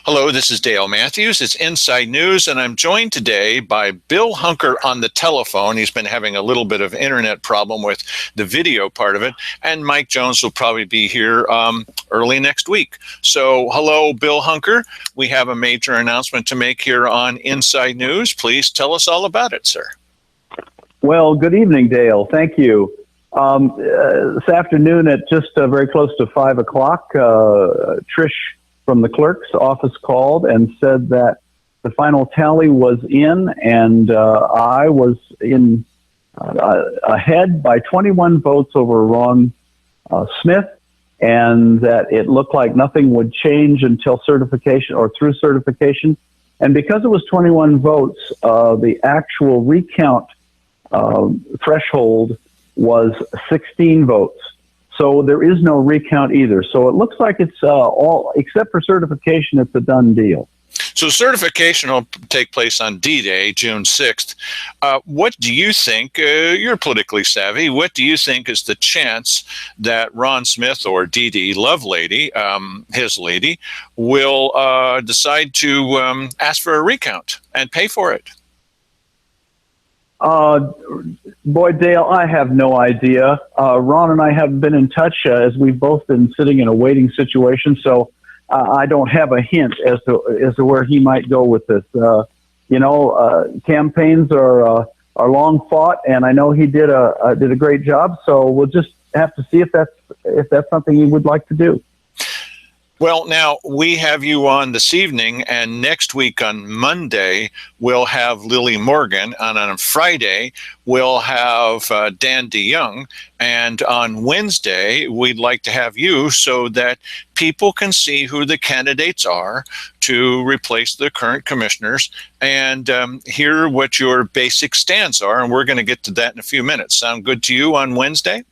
Hello, this is Dale Matthews. It's Inside News, and I'm joined today by Bill Hunker on the telephone. He's been having a little bit of internet problem with the video part of it, and Mike Jones will probably be here early next week. So, hello, Bill Hunker. We have a major announcement to make here on Inside News. Please tell us all about it, sir. Well, good evening, Dale. Thank you. This afternoon at just very close to 5 o'clock, Trish from the clerk's office called and said that the final tally was in, and I was in ahead by 21 votes over Ron Smith, and that it looked like nothing would change until certification or through certification. And because it was 21 votes, the actual recount threshold was 16 votes. So there is no recount either. So it looks like it's all, except for certification, it's a done deal. So certification will take place on D-Day, June 6th. What do you think, you're politically savvy, what do you think is the chance that Ron Smith or Dee Lovelady, his lady, will decide to ask for a recount and pay for it? Boy, Dale, I have no idea. Ron and I have been in touch as we've both been sitting in a waiting situation, so I don't have a hint as to where he might go with this. Campaigns are long fought, and I know he did a great job. So we'll just have to see if that's something he would like to do. Well, now, we have you on this evening, and next week on Monday, we'll have Lily Morgan, and on Friday, we'll have Dan DeYoung, and on Wednesday, we'd like to have you so that people can see who the candidates are to replace the current commissioners and hear what your basic stands are, and we're going to get to that in a few minutes. Sound good to you on Wednesday?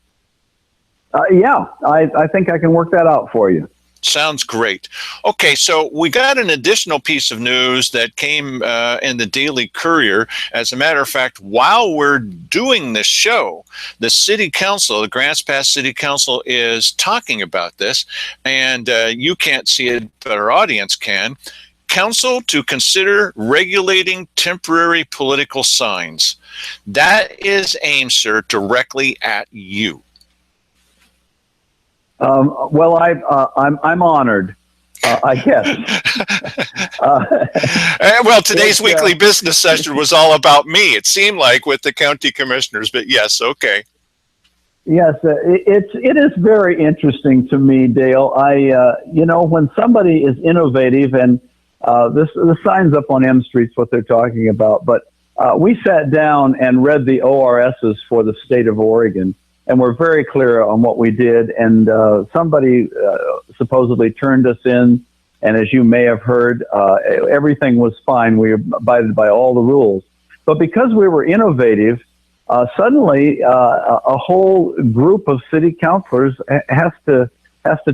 Yeah, I think I can work that out for you. Sounds great. Okay, so we got an additional piece of news that came in the Daily Courier. As a matter of fact, while we're doing this show, the City Council, the Grants Pass City Council, is talking about this, and you can't see it, but our audience can. Council to consider regulating temporary political signs. That is aimed, sir, directly at you. Well, I'm honored, I guess. Well, today's weekly business session was all about me, it seemed like, with the county commissioners, but yes, okay. Yes, it is very interesting to me, Dale. When somebody is innovative, and the sign's up on M Street's what they're talking about, but we sat down and read the ORSs for the state of Oregon, and we're very clear on what we did. And somebody supposedly turned us in, and as you may have heard, everything was fine. We abided by all the rules. But because we were innovative, suddenly a whole group of city councilors has to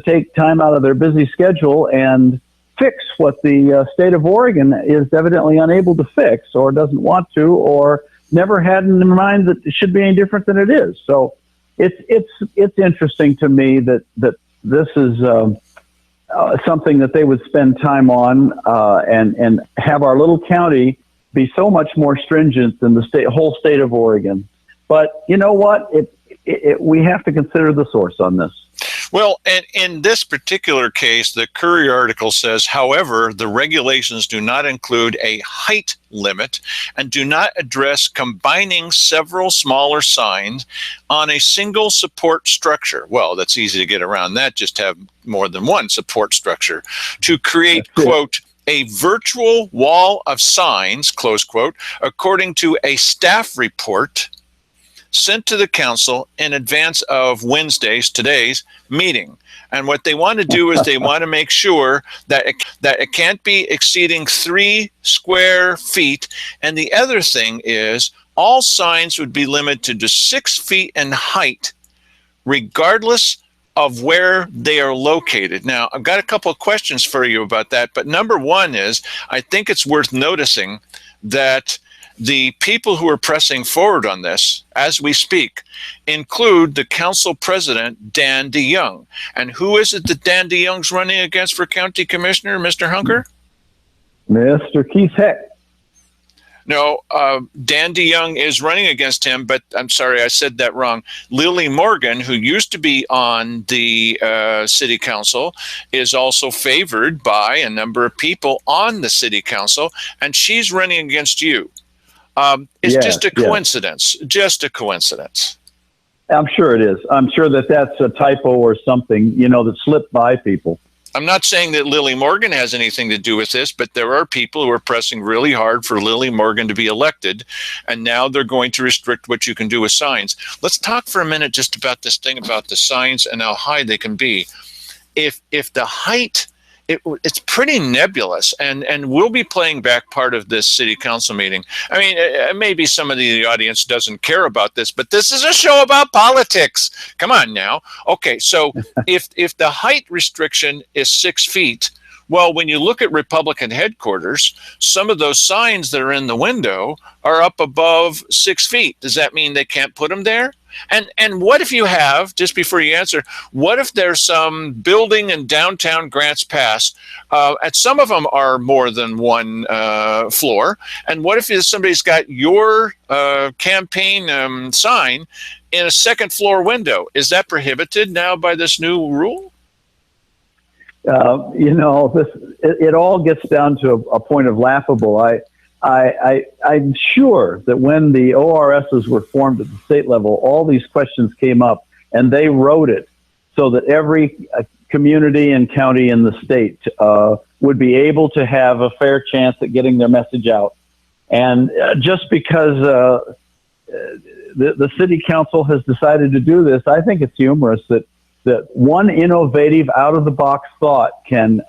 take time out of their busy schedule and fix what the state of Oregon is evidently unable to fix, or doesn't want to, or never had in mind that it should be any different than it is. So it's interesting to me that this is something that they would spend time on and have our little county be so much more stringent than the whole state of Oregon. But you know what? We have to consider the source on this. Well, and in this particular case, the Courier article says, however, the regulations do not include a height limit and do not address combining several smaller signs on a single support structure. Well, that's easy to get around that, just have more than one support structure to create, quote, a virtual wall of signs, close quote, according to a staff report sent to the council in advance of today's meeting. And what they want to do is they want to make sure that it can't be exceeding 3 square feet. And the other thing is all signs would be limited to 6 feet in height, regardless of where they are located. Now, I've got a couple of questions for you about that, but number one is, I think it's worth noticing that the people who are pressing forward on this, as we speak, include the council president, Dan DeYoung. And who is it that Dan DeYoung's running against for county commissioner, Mr. Hunker? Mr. Keith Heck. No, Dan DeYoung is running against him, but I'm sorry, I said that wrong. Lily Morgan, who used to be on the city council, is also favored by a number of people on the city council, and she's running against you. It's just a coincidence, just a coincidence. I'm sure it is. I'm sure that that's a typo or something, that slipped by people. I'm not saying that Lily Morgan has anything to do with this, but there are people who are pressing really hard for Lily Morgan to be elected, and now they're going to restrict what you can do with signs. Let's talk for a minute just about this thing about the signs and how high they can be. If the height, it's pretty nebulous, and we'll be playing back part of this city council meeting. I mean, maybe some of the audience doesn't care about this, but this is a show about politics. Come on now. Okay, so if the height restriction is 6 feet, well, when you look at Republican headquarters, some of those signs that are in the window are up above 6 feet. Does that mean they can't put them there? And what if you have, just before you answer, what if there's some building in downtown Grants Pass, and some of them are more than one floor, and what if somebody's got your campaign sign in a second floor window? Is that prohibited now by this new rule? It all gets down to a point of laughable. I'm sure that when the ORSs were formed at the state level, all these questions came up, and they wrote it so that every community and county in the state would be able to have a fair chance at getting their message out. And just because the city council has decided to do this, I think it's humorous that one innovative, out-of-the-box thought can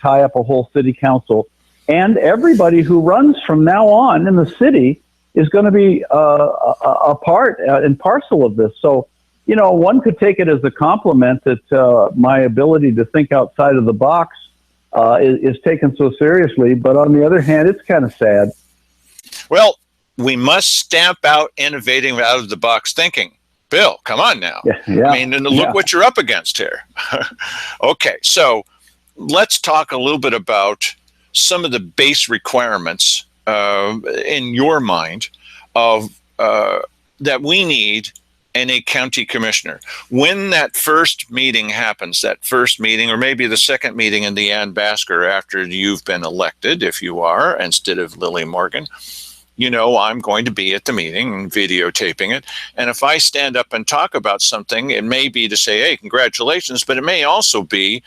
tie up a whole city council. And everybody who runs from now on in the city is going to be a part and parcel of this. So, one could take it as a compliment that my ability to think outside of the box is taken so seriously. But on the other hand, it's kind of sad. Well, we must stamp out innovating out-of-the-box thinking. Bill, come on now. Yeah. I mean, look what you're up against here. Okay, so let's talk a little bit about some of the base requirements in your mind of that we need in a county commissioner. When that first meeting happens, or maybe the second meeting in the Ann Basker after you've been elected, if you are, instead of Lily Morgan, I'm going to be at the meeting and videotaping it. And if I stand up and talk about something, it may be to say, hey, congratulations, but it may also be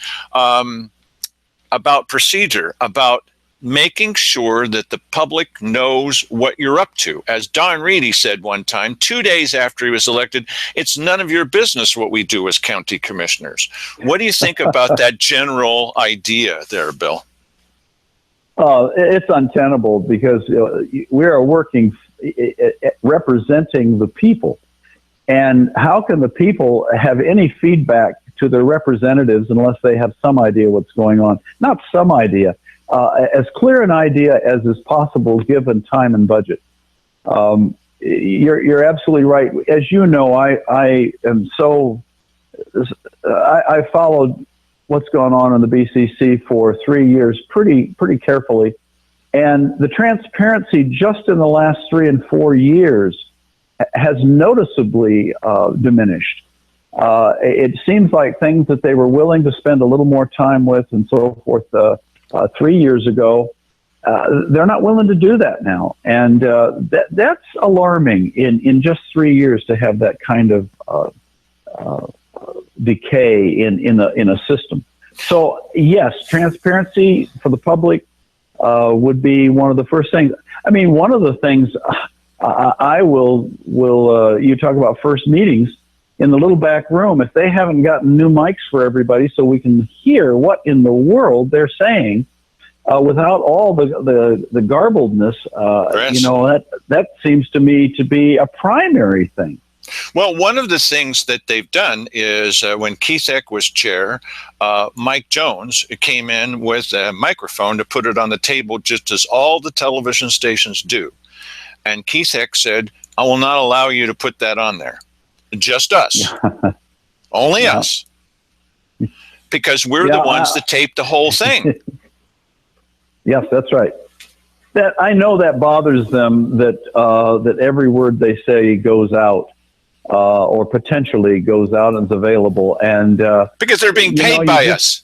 about procedure, about making sure that the public knows what you're up to. As Don Reedy said one time, 2 days after he was elected, it's none of your business what we do as county commissioners. What do you think about that general idea there, Bill? It's untenable because we are working representing the people. And how can the people have any feedback to their representatives unless they have some idea what's going on? Not some idea. As clear an idea as is possible given time and budget. You're absolutely right. As you know, I followed what's going on in the BCC for 3 years pretty carefully, and the transparency just in the last 3 and 4 years has noticeably diminished. It seems like things that they were willing to spend a little more time with and so forth 3 years ago, they're not willing to do that now. And that's alarming in just 3 years to have that kind of decay in a system. So, yes, transparency for the public would be one of the first things. I mean, one of the things I will you talk about first meetings, in the little back room, if they haven't gotten new mics for everybody so we can hear what in the world they're saying without all the garbledness, that seems to me to be a primary thing. Well, one of the things that they've done is when Keith Eck was chair, Mike Jones came in with a microphone to put it on the table just as all the television stations do. And Keith Eck said, I will not allow you to put that on there. Just us. Only us. Because we're the ones that tape the whole thing. Yes, that's right. That I know that bothers them that every word they say goes out or potentially goes out and is available, and Because they're being paid by us.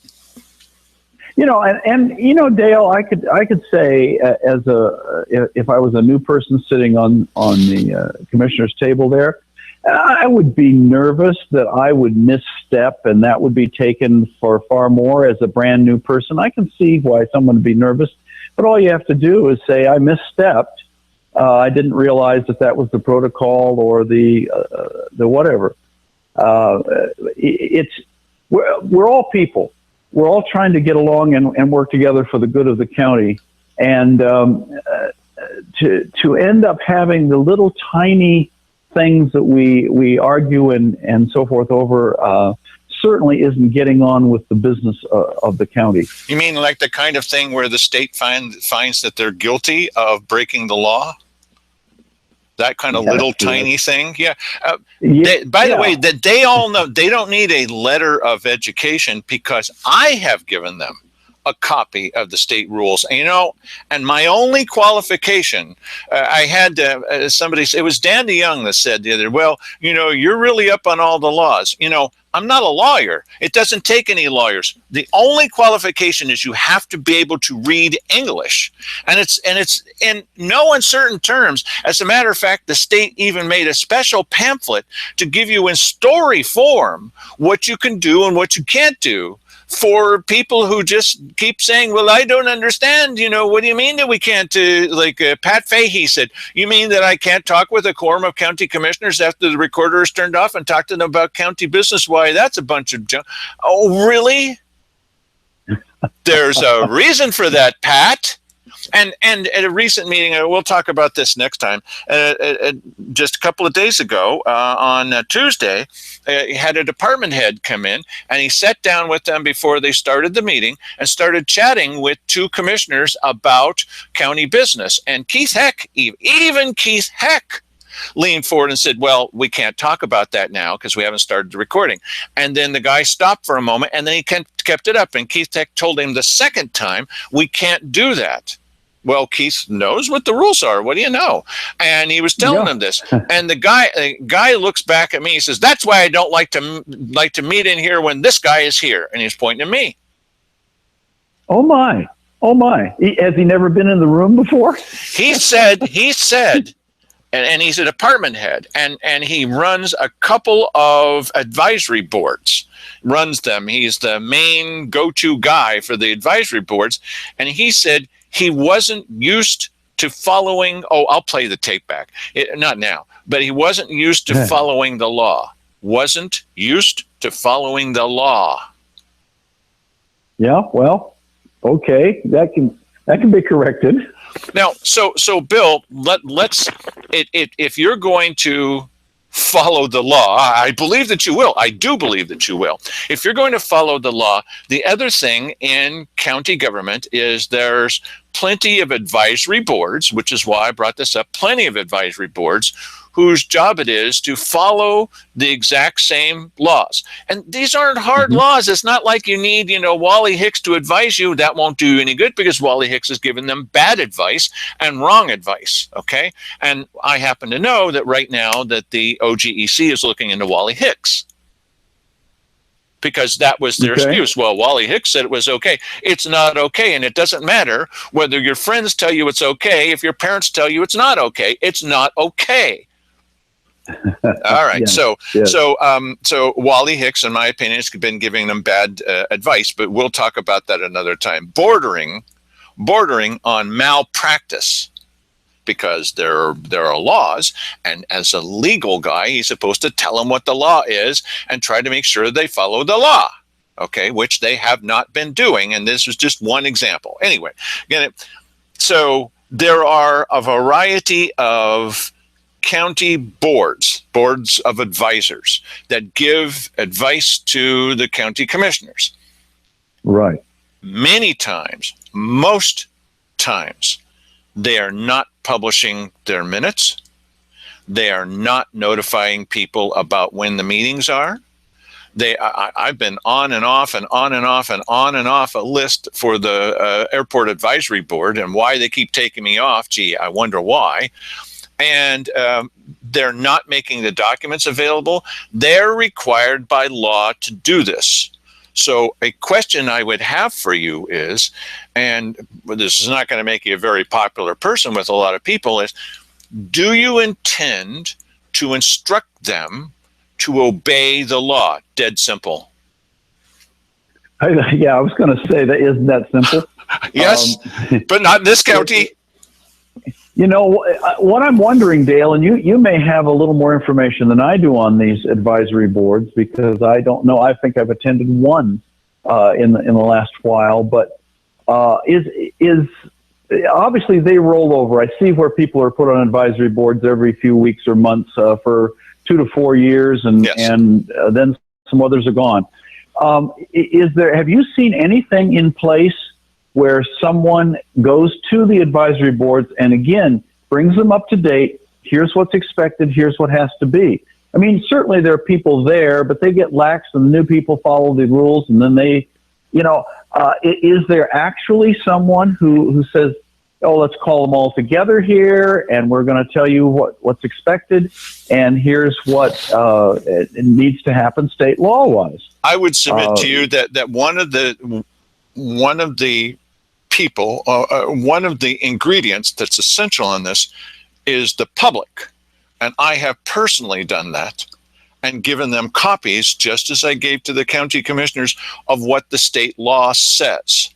And Dale, I could say as if I was a new person sitting on the commissioner's table there, I would be nervous that I would misstep and that would be taken for far more as a brand new person. I can see why someone would be nervous, but all you have to do is say, I misstepped. I didn't realize that was the protocol or the whatever. We're all people. We're all trying to get along and work together for the good of the county. And to end up having the little tiny things that we argue and so forth over certainly isn't getting on with the business of the county. You mean like the kind of thing where the state finds that they're guilty of breaking the law? That kind of little tiny thing? Yeah. By the way, that they all know they don't need a letter of education because I have given them a copy of the state rules. And my only qualification, I had somebody say, it was Dan DeYoung that said the other, well, you're really up on all the laws. I'm not a lawyer. It doesn't take any lawyers. The only qualification is you have to be able to read English. And it's in no uncertain terms. As a matter of fact, the state even made a special pamphlet to give you in story form what you can do and what you can't do for people who just keep saying, well, I don't understand, what do you mean that we can't, Pat Fahey said, you mean that I can't talk with a quorum of county commissioners after the recorder is turned off and talk to them about county business? Why, that's a bunch of junk. Oh, really? There's a reason for that, Pat. And at a recent meeting, we'll talk about this next time, just a couple of days ago, on Tuesday, he had a department head come in, and he sat down with them before they started the meeting and started chatting with two commissioners about county business. And Keith Heck, even Keith Heck, leaned forward and said, well, we can't talk about that now because we haven't started the recording. And then the guy stopped for a moment, and then he kept it up. And Keith Heck told him the second time, we can't do that. Well, Keith knows what the rules are. What do you know? And he was telling him this. And the guy looks back at me. He says, that's why I don't like to meet in here when this guy is here. And he's pointing at me. Oh, my. Has he never been in the room before? He said, and he's a department head, and he runs a couple of advisory boards, runs them. He's the main go-to guy for the advisory boards. And he said, he wasn't used to following, I'll play the tape back. Not now, but he wasn't used to following the law. Wasn't used to following the law. Yeah, well, okay, that can be corrected. Now, so Bill, let's if you're going to follow the law, I believe that you will. I do believe that you will. If you're going to follow the law, the other thing in county government is there's plenty of advisory boards, which is why I brought this up, plenty of advisory boards whose job it is to follow the exact same laws. And these aren't hard laws. It's not like you need, Wally Hicks to advise you. That won't do you any good because Wally Hicks has given them bad advice and wrong advice, okay? And I happen to know that right now that the OGEC is looking into Wally Hicks, because that was their excuse. Well, Wally Hicks said it was okay. It's not okay, and it doesn't matter whether your friends tell you it's okay. If your parents tell you it's not okay, it's not okay. All right. Yes. So Wally Hicks, in my opinion, has been giving them bad advice, but we'll talk about that another time. Bordering on malpractice, because there are laws, and as a legal guy, he's supposed to tell them what the law is and try to make sure they follow the law, okay, which they have not been doing, and this is just one example. Anyway, so there are a variety of county boards of advisors that give advice to the county commissioners. Right. Most times, they are not publishing their minutes. They are not notifying people about when the meetings are. I've been on and off and on and off and on and off a list for the Airport Advisory Board, and why they keep taking me off. Gee, I wonder why. And they're not making the documents available. They're required by law to do this. So a question I would have for you is, and this is not going to make you a very popular person with a lot of people, is do you intend to instruct them to obey the law? Dead simple. Yeah, I was going to say that. Isn't that simple? Yes, but not in this county. You know, what I'm wondering, Dale, and you may have a little more information than I do on these advisory boards, because I don't know. I think I've attended one in the last while, but is obviously they roll over. I see where people are put on advisory boards every few weeks or months for 2 to 4 years, and Yes. and then some others are gone. Have you seen anything in place where someone goes to the advisory boards and, again, brings them up to date? Here's what's expected. Here's what has to be. I mean, certainly there are people there, but they get lax and the new people follow the rules, and then they, is there actually someone who says, oh, let's call them all together here, and we're going to tell you what's expected, and here's what it needs to happen state law-wise? I would submit to you that one of the people, one of the ingredients that's essential in this is the public. And I have personally done that and given them copies, just as I gave to the county commissioners, of what the state law says.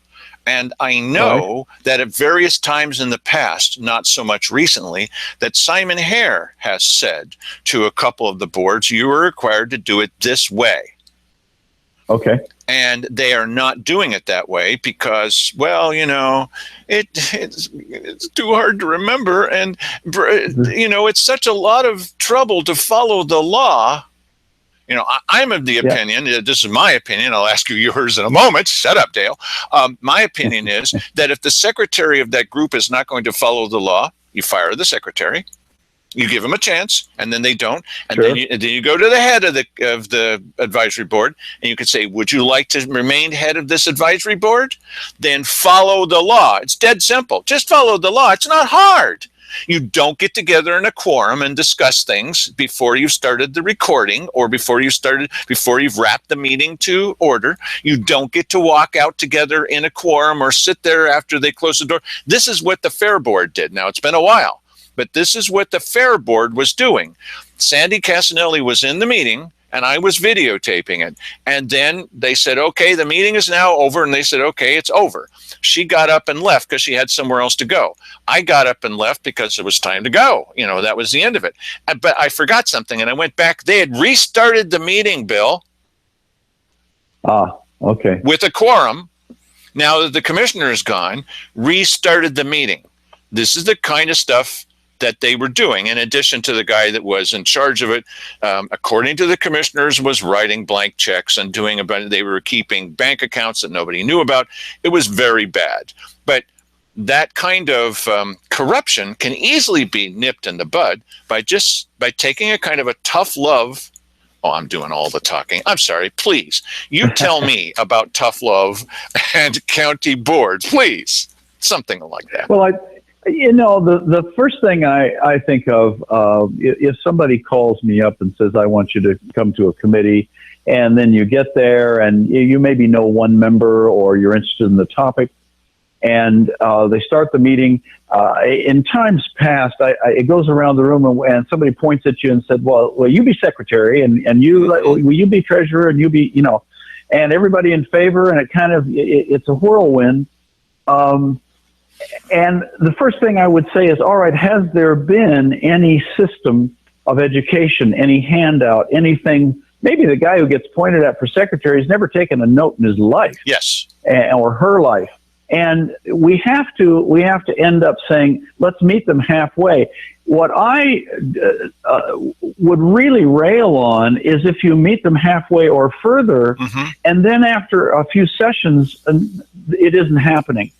And I know that at various times in the past, not so much recently, that Simon Hare has said to a couple of the boards, you are required to do it this way. Okay. And they are not doing it that way because, well, it's too hard to remember. And, it's such a lot of trouble to follow the law. I'm of the opinion, this is my opinion, I'll ask you yours in a moment. Shut up, Dale. My opinion is that if the secretary of that group is not going to follow the law, you fire the secretary. You give them a chance, and then they don't, and Sure. then you go to the head of the advisory board, and you can say, "Would you like to remain head of this advisory board?" Then follow the law. It's dead simple. Just follow the law. It's not hard. You don't get together in a quorum and discuss things before you've started the recording or before you've wrapped the meeting to order. You don't get to walk out together in a quorum or sit there after they close the door. This is what the Fair Board did. Now, it's been a while, but this is what the Fair Board was doing. Sandy Casanelli was in the meeting, and I was videotaping it. And then they said, okay, the meeting is now over. And they said, okay, it's over. She got up and left because she had somewhere else to go. I got up and left because it was time to go. That was the end of it. But I forgot something, and I went back. They had restarted the meeting, Bill. Okay. With a quorum. Now that the commissioner is gone, restarted the meeting. This is the kind of stuff that they were doing, in addition to the guy that was in charge of it, according to the commissioners, was writing blank checks and they were keeping bank accounts that nobody knew about. It was very bad. But that kind of corruption can easily be nipped in the bud by taking a kind of a tough love. Oh, I'm doing all the talking. I'm sorry. Please, you tell me about tough love and county boards, please. Something like that. Well, the first thing I think of, if somebody calls me up and says, I want you to come to a committee, and then you get there and you maybe know one member or you're interested in the topic, and they start the meeting. In times past, it goes around the room and somebody points at you and said, well, you be secretary, and will you be treasurer, and you be, and everybody in favor, and it's a whirlwind. And the first thing I would say is, all right, has there been any system of education, any handout, anything? Maybe the guy who gets pointed at for secretary has never taken a note in his life. Yes. Or her life. And we have to end up saying, let's meet them halfway. What I would really rail on is if you meet them halfway or further, and then after a few sessions, it isn't happening.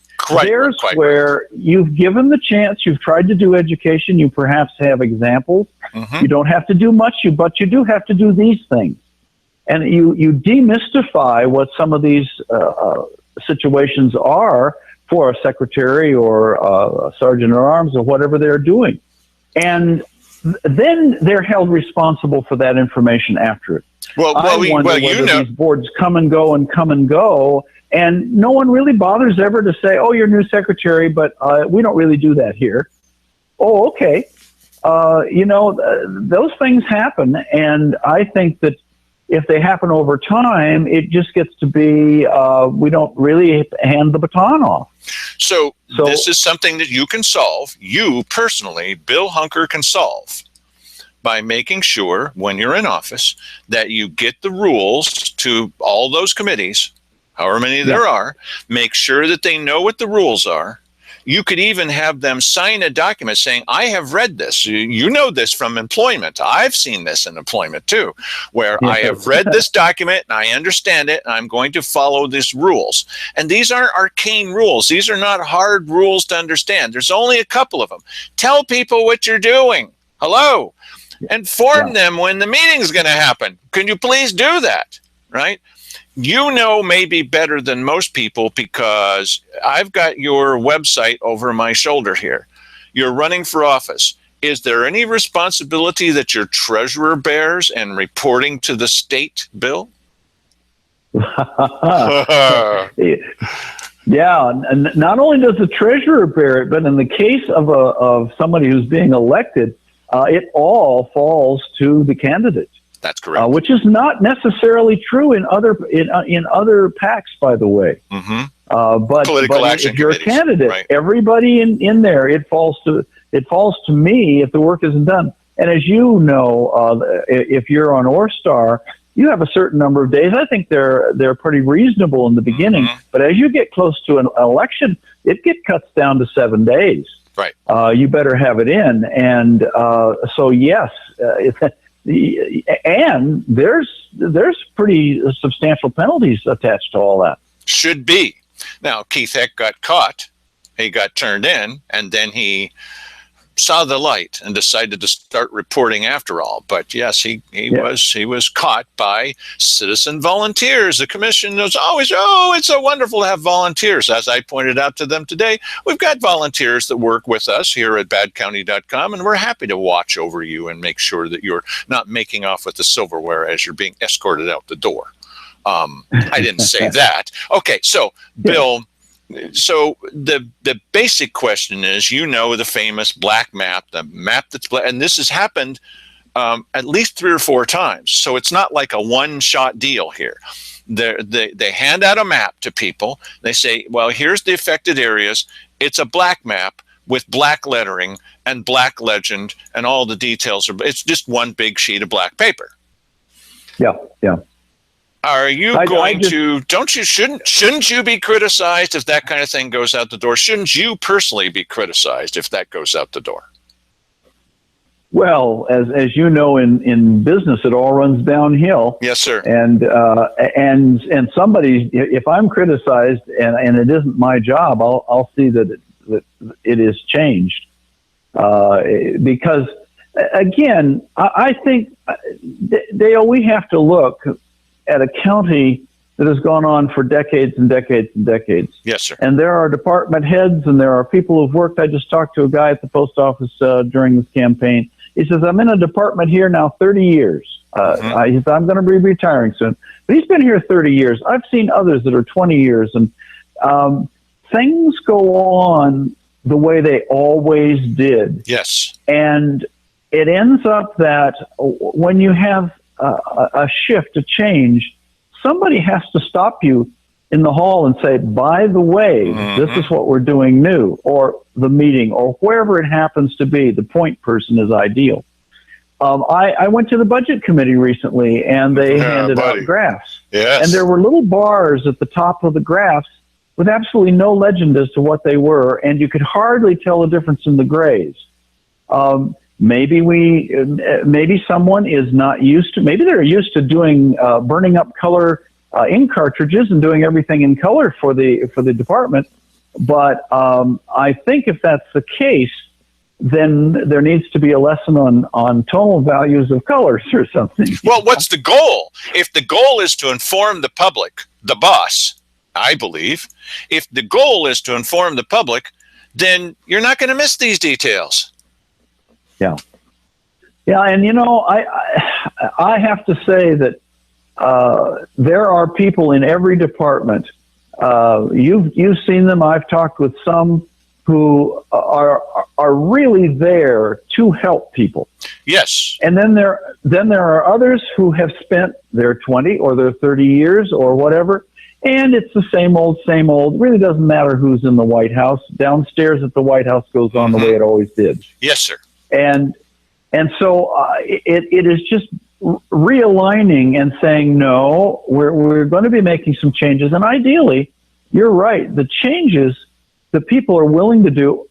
There's where you've given the chance, you've tried to do education, you perhaps have examples. You don't have to do much, but you do have to do these things. and you demystify what some of these situations are for a secretary or a sergeant at arms or whatever they're doing. And then they're held responsible for that information after it. Well, these boards come and go, and no one really bothers ever to say, "Oh, you're new secretary, but we don't really do that here." Oh, okay. Those things happen, and I think that if they happen over time, it just gets to be we don't really hand the baton off. So this is something that you can solve. You personally, Bill Hunker, can solve by making sure when you're in office that you get the rules to all those committees, however many there are, make sure that they know what the rules are. You could even have them sign a document saying, I have read this. You know this from employment. I've seen this in employment too, where I have read this document and I understand it and I'm going to follow these rules. And these aren't arcane rules. These are not hard rules to understand. There's only a couple of them. Tell people what you're doing. Hello. Inform them when the meeting's going to happen. Can you please do that? Right? You know maybe better than most people because I've got your website over my shoulder here. You're running for office. Is there any responsibility that your treasurer bears in reporting to the state, Bill? Yeah, and not only does the treasurer bear it, but in the case of somebody who's being elected, it all falls to the candidate. That's correct. Which is not necessarily true in other PACs, by the way. Mm-hmm. But if you're a candidate, right. Everybody in there, it falls to me if the work isn't done. And as you know, if you're on Orstar, you have a certain number of days. I think they're pretty reasonable in the beginning, but as you get close to an election, it cuts down to 7 days. Right. You better have it in, and so yes. And there's pretty substantial penalties attached to all that. Should be. Now, Keith Heck got caught. He got turned in, and then he saw the light and decided to start reporting after all. But yes, he was caught by citizen volunteers. The commission was always, it's so wonderful to have volunteers. As I pointed out to them today, we've got volunteers that work with us here at badcounty.com, and we're happy to watch over you and make sure that you're not making off with the silverware as you're being escorted out the door. I didn't say that. Okay, so Bill, so the basic question is, the famous black map, the map that's black, and this has happened at least 3 or 4 times. So it's not like a one-shot deal here. They hand out a map to people. They say, well, here's the affected areas. It's a black map with black lettering and black legend, and all the details it's just one big sheet of black paper. Yeah. Are you shouldn't you be criticized if that kind of thing goes out the door? Shouldn't you personally be criticized if that goes out the door? Well, as you know, in business, it all runs downhill. Yes, sir. And somebody, if I'm criticized and it isn't my job, I'll see that it is changed. Because again, I think we have to look at a county that has gone on for decades and decades and decades. Yes, sir. And there are department heads and there are people who've worked. I just talked to a guy at the post office during this campaign. He says, I'm in a department here now 30 years. He said, I'm going to be retiring soon. But he's been here 30 years. I've seen others that are 20 years. And things go on the way they always did. Yes. And it ends up that when you have a shift, a change, somebody has to stop you in the hall and say, by the way, this is what we're doing new, or the meeting, or wherever it happens to be. The point person is ideal. I went to the budget committee recently, and they handed out graphs. Yes. And there were little bars at the top of the graphs with absolutely no legend as to what they were, and you could hardly tell the difference in the grays. Maybe someone is not used to. Maybe they're used to doing burning up color ink cartridges and doing everything in color for the department. But I think if that's the case, then there needs to be a lesson on tonal values of colors or something. Well, what's the goal? If the goal is to inform the public, the boss, I believe, if the goal is to inform the public, then you're not going to miss these details. Yeah. Yeah, and I have to say that there are people in every department. You've seen them. I've talked with some who are really there to help people. Yes. And then there are others who have spent their 20 or their 30 years or whatever, and it's the same old, same old. It really doesn't matter who's in the White House. Downstairs at the White House goes on the way it always did. Yes, sir. And so it is just realigning and saying, no, we're going to be making some changes. And ideally, you're right, the changes that people are willing to do,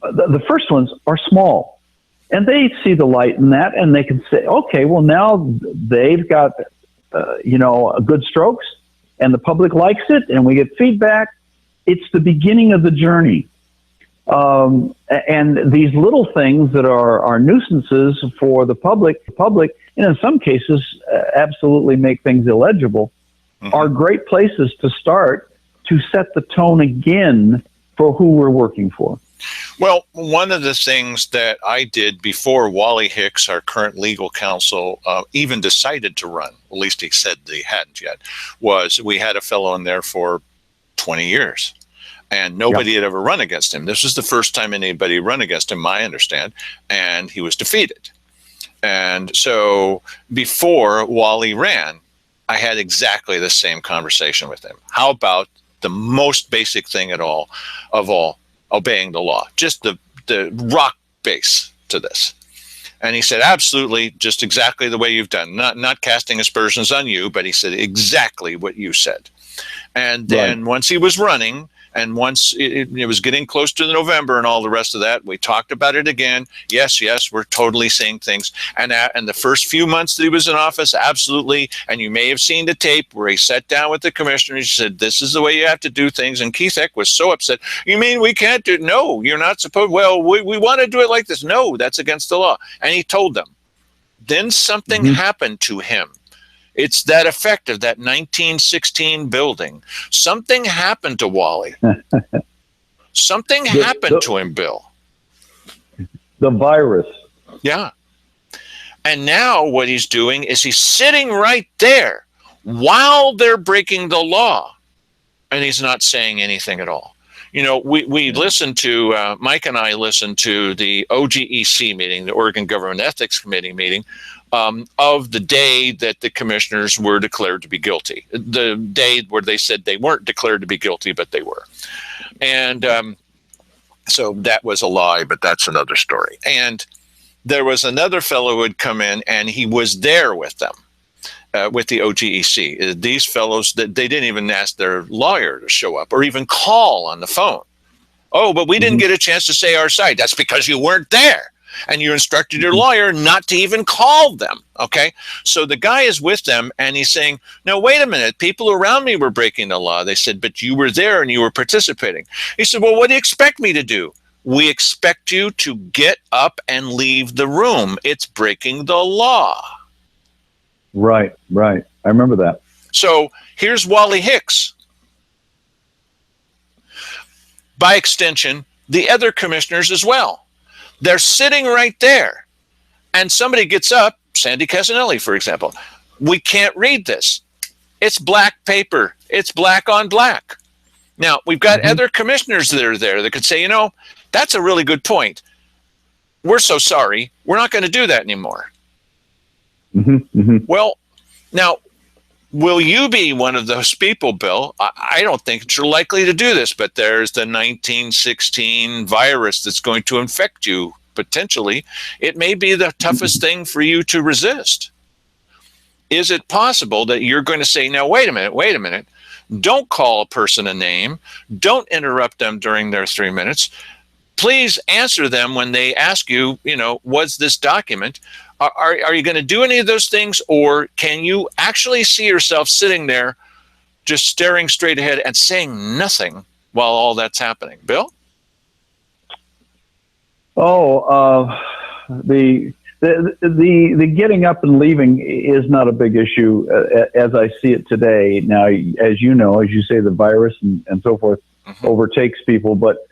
the first ones are small. And they see the light in that, and they can say, okay, well, now they've got, good strokes, and the public likes it, and we get feedback. It's the beginning of the journey. And these little things that are nuisances for the public, and in some cases absolutely make things illegible, are great places to start to set the tone again for who we're working for. Well, one of the things that I did before Wally Hicks, our current legal counsel, even decided to run, at least he said he hadn't yet, was we had a fellow in there for 20 years. And nobody had ever run against him. This was the first time anybody run against him, I understand, and he was defeated. And so before Wally ran, I had exactly the same conversation with him. How about the most basic thing of all, obeying the law, just the rock base to this? And he said, absolutely, just exactly the way you've done, not casting aspersions on you, but he said exactly what you said. And then once he was running, and once it was getting close to November and all the rest of that, we talked about it again. Yes, we're totally seeing things. And the first few months that he was in office, absolutely. And you may have seen the tape where he sat down with the commissioner. He said, this is the way you have to do things. And Keith Eck was so upset. You mean we can't do it? No, you're not supposed. Well, we want to do it like this. No, that's against the law. And he told them. Then something happened to him. It's that effect of that 1916 building. Something happened to Wally. Something happened to him, Bill. The virus. Yeah. And now what he's doing is he's sitting right there while they're breaking the law. And he's not saying anything at all. We listened to, Mike and I listened to the OGEC meeting, the Oregon Government Ethics Committee meeting, of the day that the commissioners were declared to be guilty. The day where they said they weren't declared to be guilty, but they were. And so that was a lie, but that's another story. And there was another fellow who had come in, and he was there with them. With the OGEC. These fellows, they didn't even ask their lawyer to show up or even call on the phone. Oh, but we didn't get a chance to say our side. That's because you weren't there. And you instructed your lawyer not to even call them. Okay. So the guy is with them and he's saying, no, wait a minute. People around me were breaking the law. They said, but you were there and you were participating. He said, well, what do you expect me to do? We expect you to get up and leave the room. It's breaking the law. Right. I remember that. So here's Wally Hicks. By extension, the other commissioners as well. They're sitting right there. And somebody gets up, Sandy Casanelli, for example. We can't read this. It's black paper. It's black on black. Now, we've got other commissioners that are there that could say, that's a really good point. We're so sorry. We're not going to do that anymore. Well, now, will you be one of those people, Bill? I don't think you're likely to do this, but there's the 1916 virus that's going to infect you, potentially. It may be the toughest thing for you to resist. Is it possible that you're going to say, now, wait a minute, don't call a person a name, don't interrupt them during their 3 minutes, please answer them when they ask you, what's this document? Are you going to do any of those things, or can you actually see yourself sitting there just staring straight ahead and saying nothing while all that's happening? Bill? Oh, the getting up and leaving is not a big issue as I see it today. Now, as you know, as you say, the virus and so forth overtakes people, but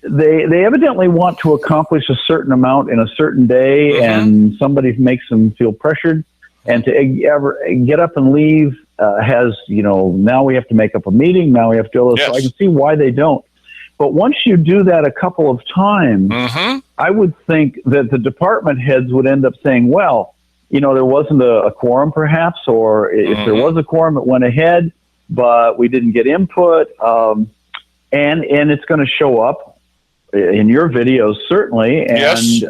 they evidently want to accomplish a certain amount in a certain day, and somebody makes them feel pressured, and to ever get up and leave has, now we have to make up a meeting, now we have to do this. So I can see why they don't. But once you do that a couple of times, I would think that the department heads would end up saying, well, there wasn't a quorum perhaps, or if there was a quorum, it went ahead, but we didn't get input. And it's going to show up in your videos, certainly, and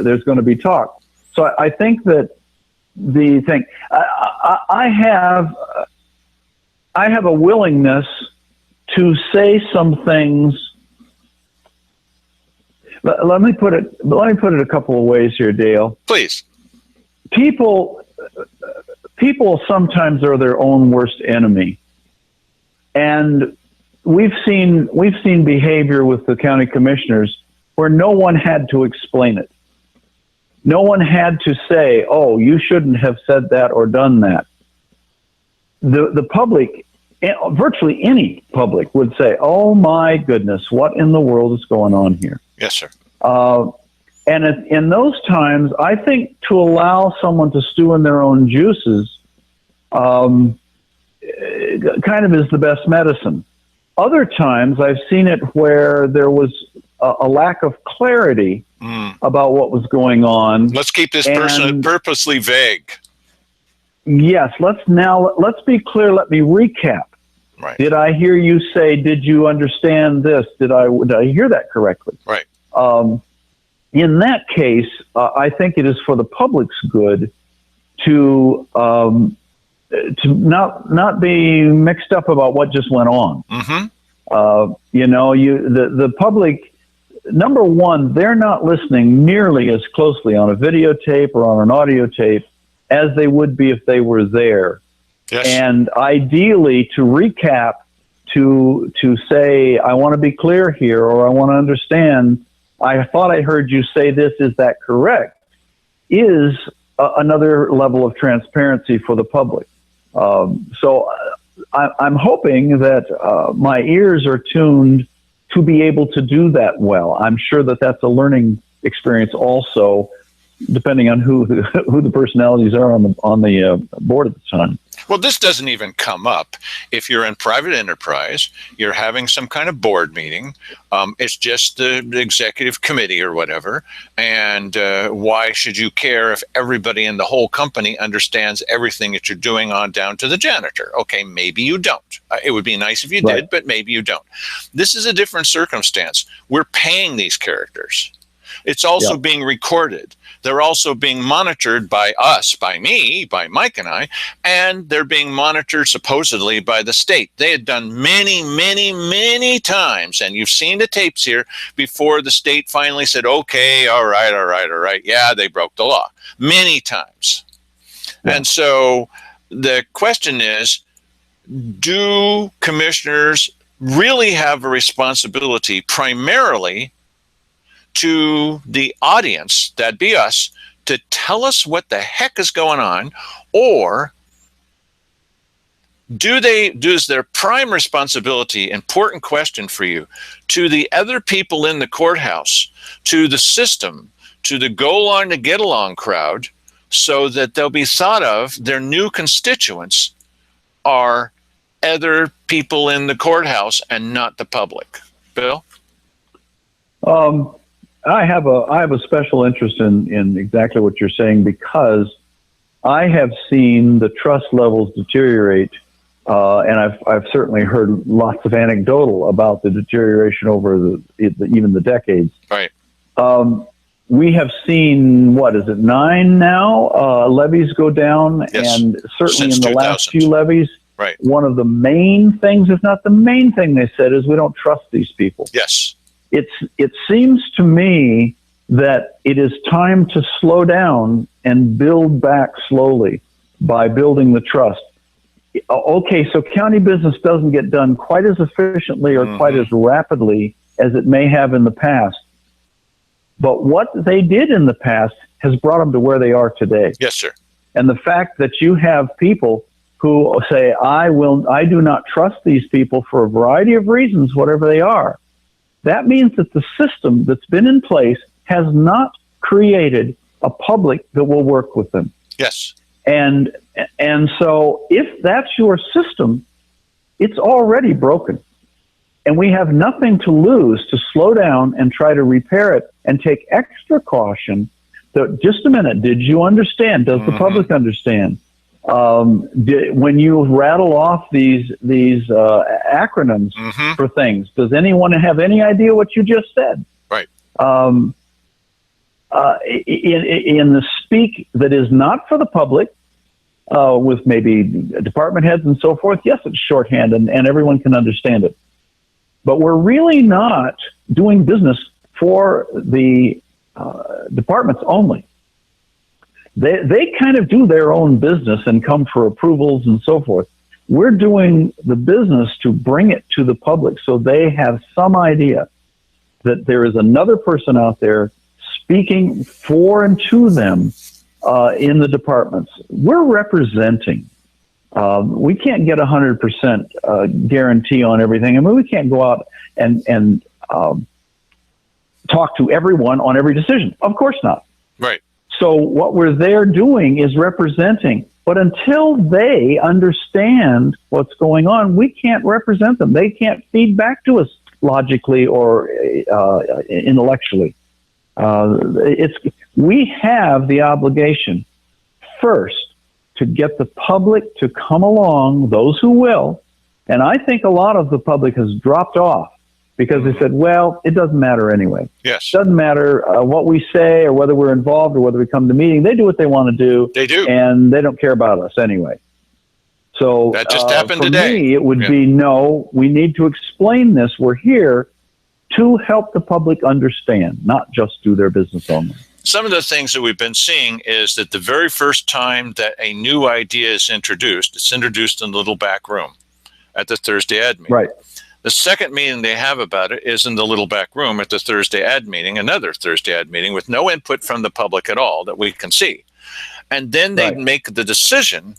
there's going to be talk. So I think that the thing, I have a willingness to say some things. Let me put it a couple of ways here, Dale. Please. People sometimes are their own worst enemy, and we've seen behavior with the county commissioners where no one had to explain it. No one had to say, "Oh, you shouldn't have said that or done that." The public, virtually any public, would say, "Oh my goodness, what in the world is going on here?" Yes, sir. And in those times, I think to allow someone to stew in their own juices kind of is the best medicine. Other times, I've seen it where there was a lack of clarity about what was going on. Let's keep this person purposely vague. Yes, let's be clear. Let me recap. Right. Did I hear you say, did you understand this? Did I hear that correctly? Right. In that case, I think it is for the public's good to not be mixed up about what just went on. The public, number one, they're not listening nearly as closely on a videotape or on an audio tape as they would be if they were there. Yes. And ideally, to recap, to say, I want to be clear here, or I want to understand, I thought I heard you say this, is that correct, is another level of transparency for the public. So I'm hoping that my ears are tuned to be able to do that well. I'm sure that that's a learning experience also, depending on who the personalities are on the board at the time. Well, this doesn't even come up if you're in private enterprise, you're having some kind of board meeting. It's just the executive committee or whatever. And why should you care if everybody in the whole company understands everything that you're doing on down to the janitor? Okay, maybe you don't. It would be nice if you did, but maybe you don't. This is a different circumstance. We're paying these characters. It's also being recorded. They're also being monitored by us, by me, by Mike and I, and they're being monitored supposedly by the state. They had done many, many, many times, and you've seen the tapes here, before the state finally said, okay, all right. Yeah, they broke the law. Many times. Yeah. And so the question is, do commissioners really have a responsibility primarily to the audience, that'd be us, to tell us what the heck is going on, or is their prime responsibility, important question for you, to the other people in the courthouse, to the system, to the go along to get along crowd, so that they'll be thought of, their new constituents are other people in the courthouse and not the public? Bill? I have a special interest in exactly what you're saying, because I have seen the trust levels deteriorate, and I've certainly heard lots of anecdotal about the deterioration over even the decades. Right. We have seen, what is it, 9 now levies go down, and certainly Since in the 2000. last few levies, right. One of the main things, if not the main thing they said, is we don't trust these people. Yes. It seems to me that it is time to slow down and build back slowly by building the trust. Okay, so county business doesn't get done quite as efficiently or quite as rapidly as it may have in the past. But what they did in the past has brought them to where they are today. Yes, sir. And the fact that you have people who say, I do not trust these people for a variety of reasons, whatever they are, that means that the system that's been in place has not created a public that will work with them. Yes. And so if that's your system, it's already broken. And we have nothing to lose to slow down and try to repair it and take extra caution. That, just a minute, did you understand? Does the public understand? When you rattle off these acronyms for things, does anyone have any idea what you just said? Right. In the speak that is not for the public, with maybe department heads and so forth, yes, it's shorthand and everyone can understand it. But we're really not doing business for the departments only. They kind of do their own business and come for approvals and so forth. We're doing the business to bring it to the public so they have some idea that there is another person out there speaking for and to them in the departments. We're representing. We can't get 100% guarantee on everything. I mean, we can't go out and talk to everyone on every decision. Of course not. Right. So what we're there doing is representing. But until they understand what's going on, we can't represent them. They can't feed back to us logically or intellectually. We have the obligation first to get the public to come along, those who will. And I think a lot of the public has dropped off because they said, well, it doesn't matter anyway. Yes. It doesn't matter what we say or whether we're involved or whether we come to meeting. They do what they want to do. They do. And they don't care about us anyway. So that just happened for today. me, it would be, no, we need to explain this. We're here to help the public understand, not just do their business only. Some of the things that we've been seeing is that the very first time that a new idea is introduced, it's introduced in the little back room at the Thursday ad meeting. Right. The second meeting they have about it is in the little back room at the Thursday ad meeting, another Thursday ad meeting with no input from the public at all that we can see. And then they make the decision.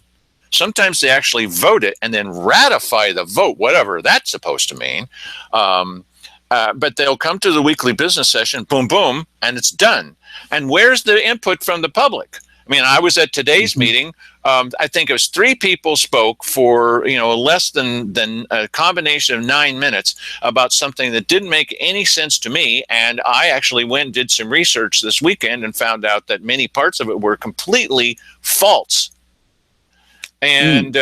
Sometimes they actually vote it and then ratify the vote, whatever that's supposed to mean. But they'll come to the weekly business session, boom, boom, and it's done. And where's the input from the public? I mean, I was at today's meeting. I think it was 3 people spoke for, less than a combination of 9 minutes about something that didn't make any sense to me. And I actually went and did some research this weekend and found out that many parts of it were completely false. And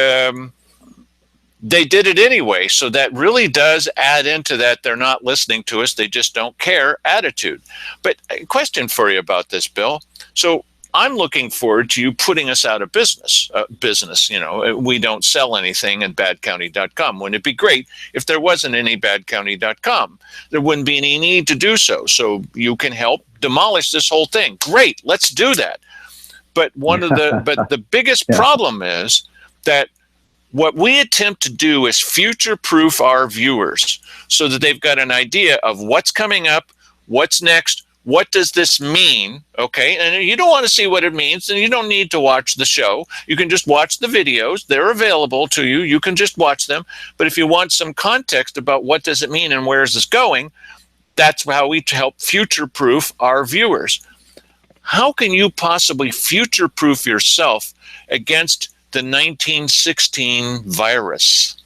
they did it anyway. So that really does add into that they're not listening to us, they just don't care attitude. But a question for you about this, Bill. So I'm looking forward to you putting us out of business. We don't sell anything at badcounty.com. Wouldn't it be great if there wasn't any badcounty.com? There wouldn't be any need to do so. So you can help demolish this whole thing. Great, let's do that. But the biggest problem is that what we attempt to do is future-proof our viewers so that they've got an idea of what's coming up, what's next, what does this mean, okay? And you don't want to see what it means, then you don't need to watch the show. You can just watch the videos. They're available to you. You can just watch them. But if you want some context about what does it mean and where is this going, that's how we help future-proof our viewers. How can you possibly future-proof yourself against the 1916 virus?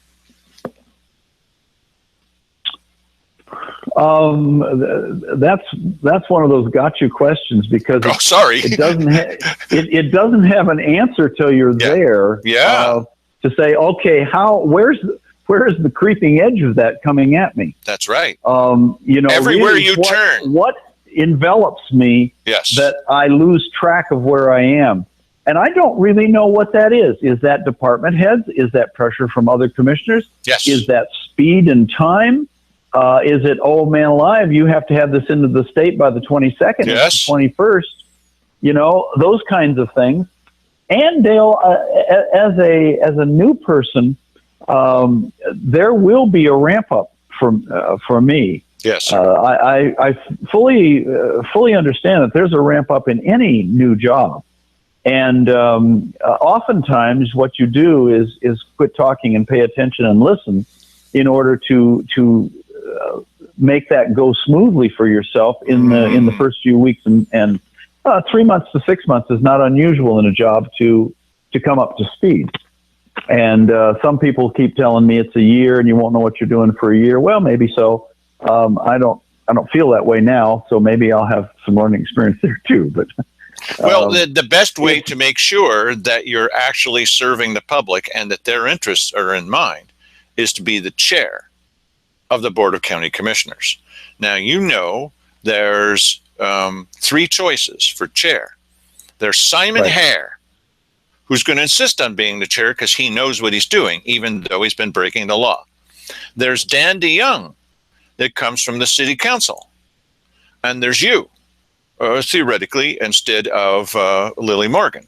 That's one of those gotcha questions because it doesn't have an answer till you're there. Yeah. To say, okay, where is the creeping edge of that coming at me? That's right. Everywhere really, you turn. What envelops me that I lose track of where I am? And I don't really know what that is. Is that department heads? Is that pressure from other commissioners? Yes. Is that speed and time? Is it, oh man alive, you have to have this into the state by the 22nd, yes. the 21st, those kinds of things. And Dale, as a new person, there will be a ramp up for me. Yes, sir. I fully understand that there's a ramp up in any new job. And oftentimes what you do is quit talking and pay attention and listen in order to make that go smoothly for yourself in the first few weeks. And 3 months to 6 months is not unusual in a job to come up to speed. And some people keep telling me it's a year and you won't know what you're doing for a year. Well, maybe so. I don't feel that way now, so maybe I'll have some learning experience there too. But well, the best way to make sure that you're actually serving the public and that their interests are in mind is to be the chair of the Board of County Commissioners. Now, you know there's 3 choices for chair. There's Simon Hare, who's going to insist on being the chair because he knows what he's doing, even though he's been breaking the law. There's Dan DeYoung, that comes from the city council. And there's you, theoretically, instead of Lily Morgan.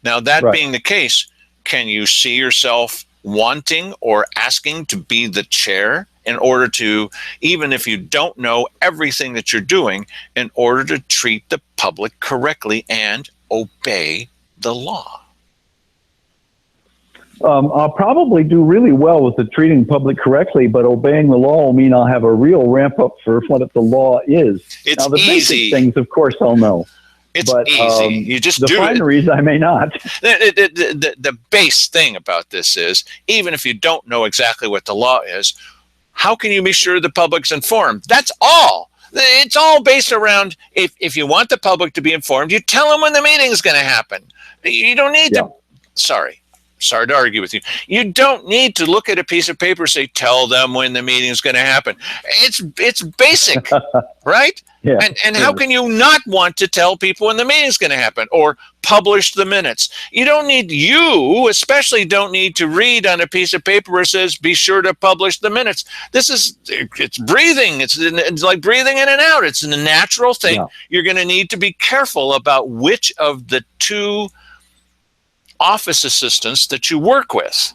Now, that being the case, can you see yourself wanting or asking to be the chair in order to, even if you don't know everything that you're doing, in order to treat the public correctly and obey the law? I'll probably do really well with the treating public correctly, but obeying the law will mean I'll have a real ramp up for what the law is. It's now, the easy. basic things, of course, I'll know. It's easy. You just do it. The fineries, I may not. The base thing about this is, even if you don't know exactly what the law is, how can you be sure the public's informed? That's all. It's all based around, if you want the public to be informed, you tell them when the meeting is going to happen. You don't need to. Sorry to argue with you. You don't need to look at a piece of paper and say, tell them when the meeting is going to happen. It's basic, right? Yeah. And how can you not want to tell people when the meeting is going to happen or publish the minutes? You especially don't need to read on a piece of paper where it says, be sure to publish the minutes. It's breathing. It's like breathing in and out. It's a natural thing. Yeah. You're going to need to be careful about which of the 2 office assistants that you work with.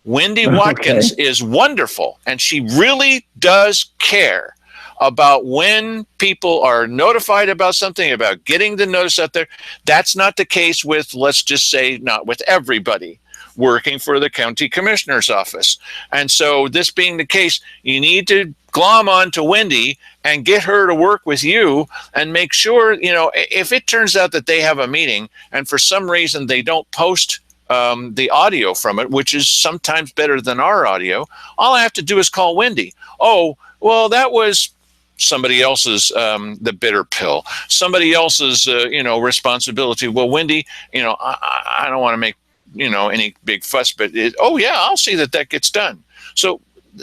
Wendy Watkins is wonderful, and she really does care about when people are notified about something, about getting the notice out there. That's not the case with, let's just say, not with everybody working for the county commissioner's office. And so this being the case, you need to glom on to Wendy and get her to work with you and make sure, if it turns out that they have a meeting and for some reason they don't post the audio from it, which is sometimes better than our audio, all I have to do is call Wendy. Oh, well, that was somebody else's, the bitter pill, somebody else's, responsibility. Well, Wendy, I don't want to make, any big fuss, but I'll see that gets done. So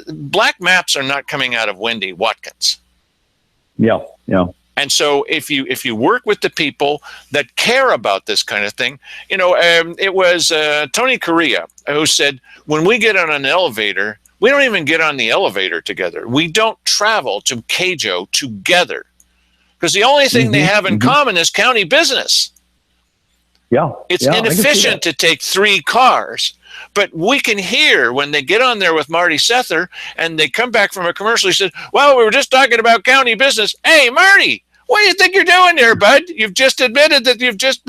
black maps are not coming out of Wendy Watkins. Yeah. And so if you work with the people that care about this kind of thing, it was Tony Correa who said, when we get on an elevator, we don't even get on the elevator together. We don't travel to Cajo together because the only thing they have in common is county business. Yeah. It's inefficient to take 3 cars. But we can hear when they get on there with Marty Sether and they come back from a commercial, he said, well, we were just talking about county business. Hey, Marty, what do you think you're doing there, bud? You've just admitted that you've just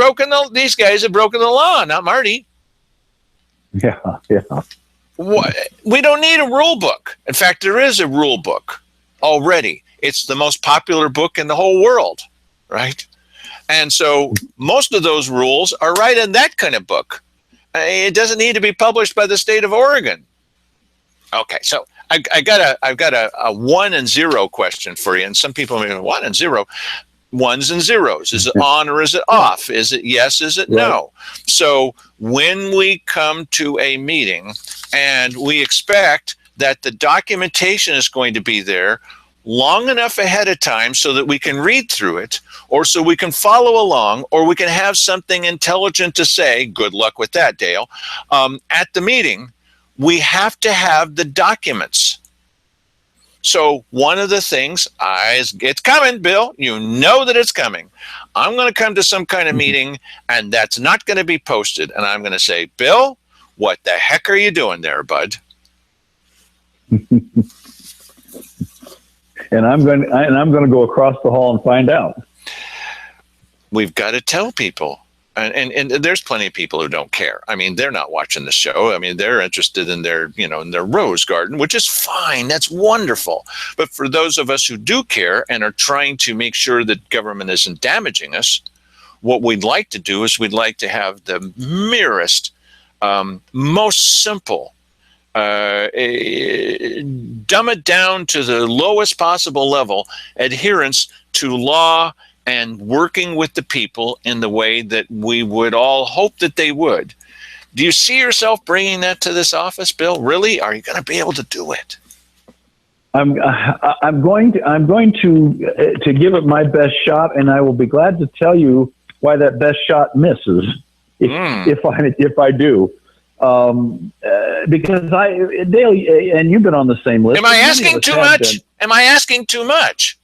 these guys have broken the law, not Marty. Yeah. We don't need a rule book. In fact, there is a rule book already. It's the most popular book in the whole world, right? And so most of those rules are right in that kind of book. It doesn't need to be published by the state of Oregon. Okay, so I've got a 1 and 0 question for you. And some people may go, 1 and 0, 1s and 0s. Is it on or is it off? Is it yes? Is it no? So when we come to a meeting and we expect that the documentation is going to be there long enough ahead of time so that we can read through it, or so we can follow along, or we can have something intelligent to say, good luck with that, Dale, at the meeting, we have to have the documents. So one of the things, it's coming, Bill. You know that it's coming. I'm going to come to some kind of meeting, and that's not going to be posted. And I'm going to say, Bill, what the heck are you doing there, bud? and I'm going to go across the hall and find out. We've got to tell people. And there's plenty of people who don't care. I mean, they're not watching the show. I mean, they're interested in their, in their rose garden, which is fine. That's wonderful. But for those of us who do care and are trying to make sure that government isn't damaging us, what we'd like to do is we'd like to have the merest, most simple, dumb it down to the lowest possible level adherence to law and working with the people in the way that we would all hope that they would. Do you see yourself bringing that to this office, Bill? Really? Are you going to be able to do it? I'm going to give it my best shot, and I will be glad to tell you why that best shot misses if I do. Because Dale, and you've been on the same list. Am I asking too much? Am I asking too much?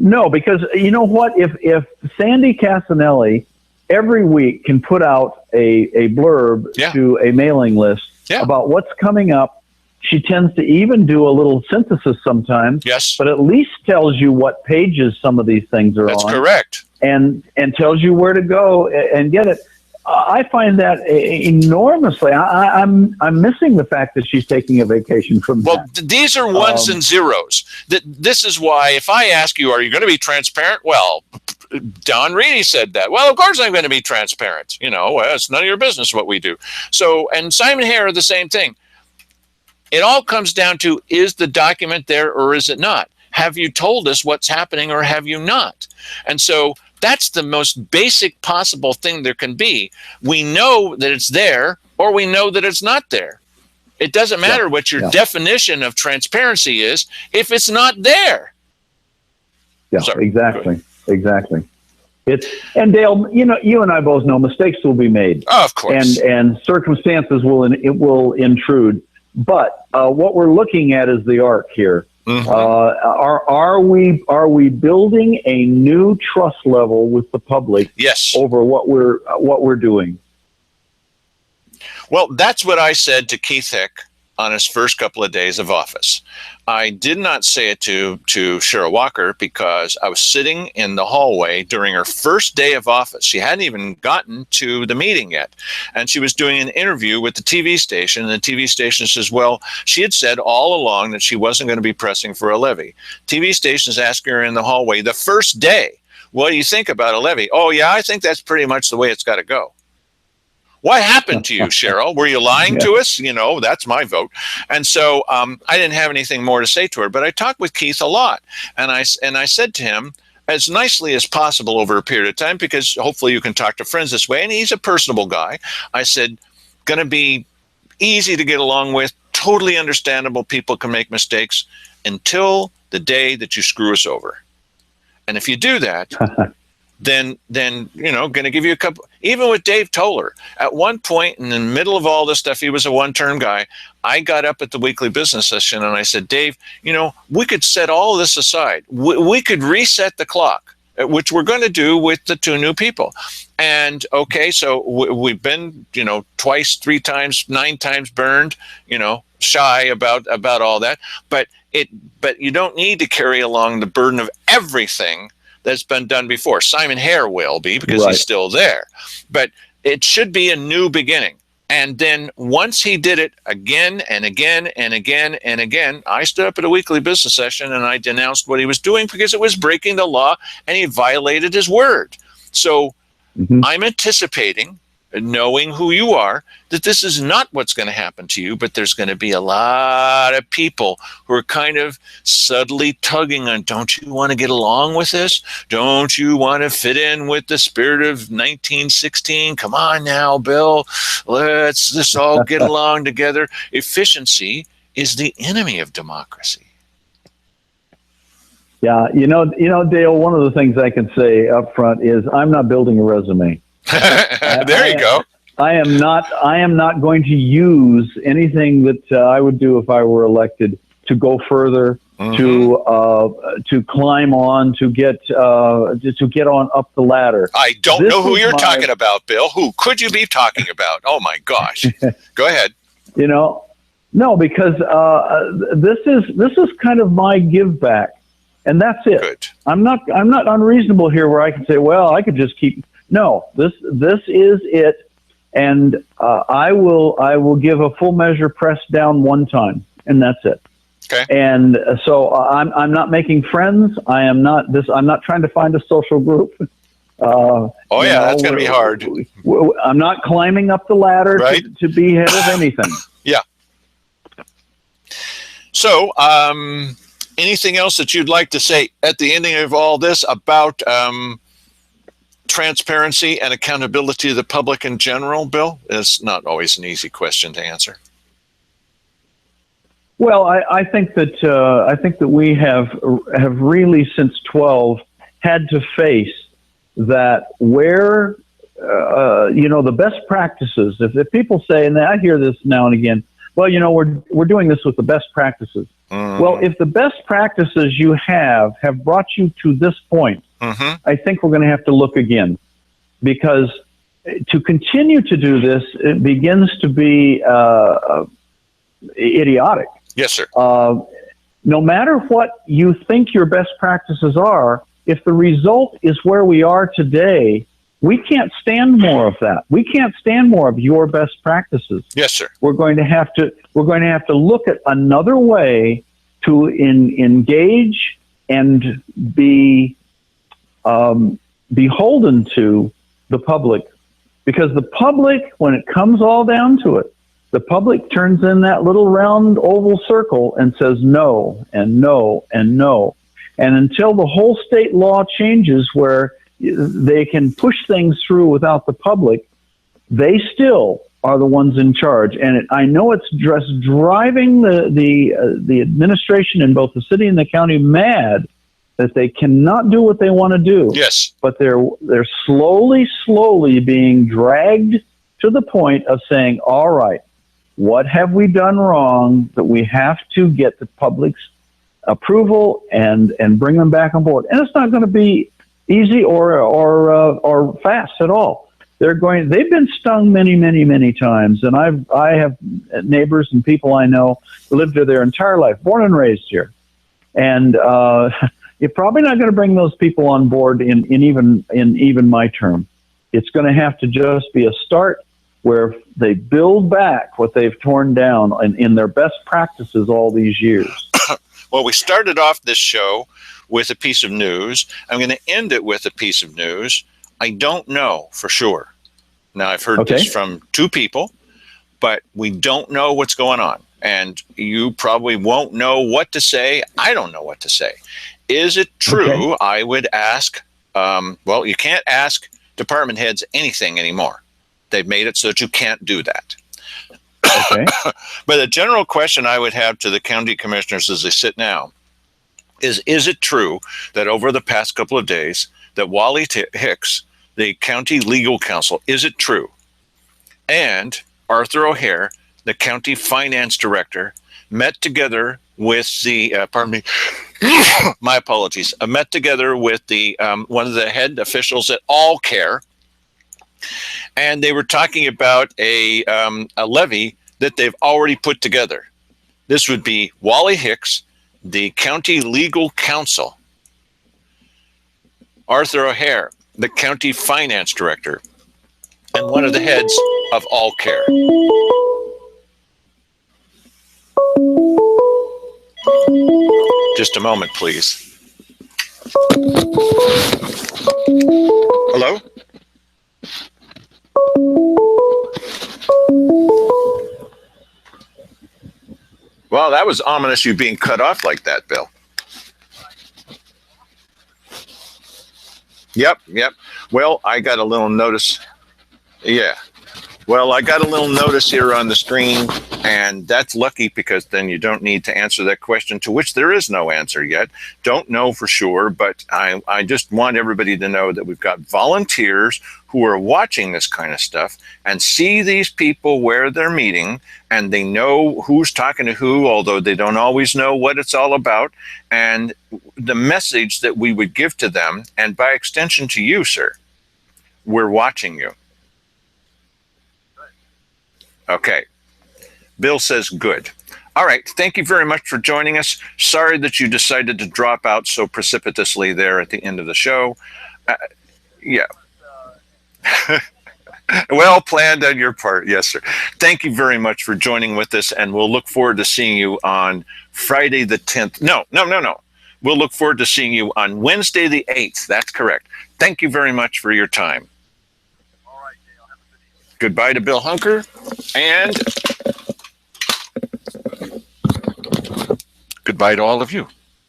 No, because you know what? If Sandy Casanelli every week can put out a blurb to a mailing list about what's coming up, she tends to even do a little synthesis sometimes. Yes. But at least tells you what pages some of these things are on. That's correct. And tells you where to go and get it. I find that enormously. I'm missing the fact that she's taking a vacation from that. Well, these are ones and zeros. This is why if I ask you, are you going to be transparent? Well, Don Reedy said that. Well, of course I'm going to be transparent. It's none of your business what we do. So, and Simon Hare, the same thing. It all comes down to, is the document there or is it not? Have you told us what's happening or have you not? And so that's the most basic possible thing there can be. We know that it's there or we know that it's not there. It doesn't matter what your definition of transparency is if it's not there. Yeah, sorry. Exactly. And Dale, you and I both know mistakes will be made. Oh, of course. And circumstances will intrude. But what we're looking at is the arc here. Mm-hmm. Are we building a new trust level with the public? Yes. Over what we're doing? Well, that's what I said to Keith Hick on his first couple of days of office. I did not say it to Cheryl Walker because I was sitting in the hallway during her first day of office. She hadn't even gotten to the meeting yet. And she was doing an interview with the TV station. And the TV station says, well, she had said all along that she wasn't going to be pressing for a levy. TV station's asking her in the hallway the first day, what do you think about a levy? Oh, yeah, I think that's pretty much the way it's got to go. What happened to you, Cheryl? Were you lying to us? That's my vote. And so I didn't have anything more to say to her, but I talked with Keith a lot. And I said to him, as nicely as possible over a period of time, because hopefully you can talk to friends this way. And he's a personable guy. I said, going to be easy to get along with, totally understandable. People can make mistakes until the day that you screw us over. And if you do that, then going to give you a couple. Even with Dave Toller, at one point in the middle of all this stuff, he was a one-term guy. I got up at the weekly business session and I said, Dave, we could set all of this aside. We could reset the clock, which we're going to do with the two new people. And okay, so we've been, twice, 3 times, 9 times burned, shy about all that. But you don't need to carry along the burden of everything that's been done before. Simon Hare will be because he's still there. But it should be a new beginning. And then once he did it again and again and again and again, I stood up at a weekly business session and I denounced what he was doing because it was breaking the law and he violated his word. So I'm anticipating, knowing who you are, that this is not what's going to happen to you, but there's going to be a lot of people who are kind of subtly tugging on, don't you want to get along with this? Don't you want to fit in with the spirit of 1916? Come on now, Bill. Let's just all get along together. Efficiency is the enemy of democracy. Yeah, Dale, one of the things I can say up front is I'm not building a resume. There you go. I am not going to use anything that I would do if I were elected to go further, to climb on, to get on up the ladder. I don't know who you're talking about, Bill. Who could you be talking about? Oh my gosh. Go ahead. No, because this is kind of my give back And that's it. Good. I'm not unreasonable here where I can say, well, I could just keep. No, this is it. And I will give a full measure press down one time, and that's it. Okay. And so I'm not making friends. I'm not trying to find a social group. That's going to be hard. I'm not climbing up the ladder to be head of anything. Yeah. So, anything else that you'd like to say at the ending of all this about transparency and accountability to the public in general, Bill? It's not always an easy question to answer. Well, I think that we have really since 12 had to face that where the best practices. If people say, and I hear this now and again, well, we're doing this with the best practices. Mm-hmm. Well, if the best practices you have brought you to this point, mm-hmm. I think we're going to have to look again, because to continue to do this, it begins to be idiotic. Yes, sir. No matter what you think your best practices are, if the result is where we are today, we can't stand more of that. We can't stand more of your best practices. Yes, sir. We're going to have to look at another way to engage and be beholden to the public, because the public, when it comes all down to it, the public turns in that little round oval circle and says no and no and no. And until the whole state law changes where they can push things through without the public, they still are the ones in charge. And I know it's just driving the administration in both the city and the county mad that they cannot do what they want to do. Yes. But they're slowly being dragged to the point of saying, all right, what have we done wrong that we have to get the public's approval and bring them back on board? And it's not going to be easy or fast at all. They've been stung many times, and I have neighbors and people I know who lived here their entire life, born and raised here, and you're probably not going to bring those people on board in even my term. It's going to have to just be a start where they build back what they've torn down in their best practices all these years. Well, we started off this show with a piece of news. I'm going to end it with a piece of news. I don't know for sure. Now, I've heard this from two people, but we don't know what's going on. And you probably won't know what to say. I don't know what to say. Is it true? I would ask, you can't ask department heads anything anymore. They've made it so that you can't do that. Okay. But the general question I would have to the county commissioners as they sit now is it true that over the past couple of days that Wally Hicks, the county legal counsel, is it true? And Arthur O'Hare, the county finance director, met together with the, my apologies, met together with the one of the head officials at All Care, and they were talking about a levy that they've already put together. This would be Wally Hicks, the county legal counsel, Arthur O'Hare, the county finance director, and one of the heads of All Care. Just a moment, please. Hello? Well, that was ominous, you being cut off like that, Bill. Yep. Well, I got a little notice. Yeah. Well, I got a little notice here on the screen, and that's lucky because then you don't need to answer that question to which there is no answer yet. Don't know for sure, but I just want everybody to know that we've got volunteers who are watching this kind of stuff and see these people where they're meeting, and they know who's talking to who, although they don't always know what it's all about, and the message that we would give to them, and by extension to you, sir, we're watching you. Okay. Bill says good. All right. Thank you very much for joining us. Sorry that you decided to drop out so precipitously there at the end of the show. Yeah. Well planned on your part. Yes, sir. Thank you very much for joining with us, and we'll look forward to seeing you on Friday the 10th. No. We'll look forward to seeing you on Wednesday the 8th. That's correct. Thank you very much for your time. All right, Dale. Have a good evening. Goodbye to Bill Hunker, and goodbye to all of you.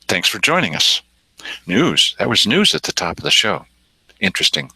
Thanks for joining us. News. That was news at the top of the show. Interesting.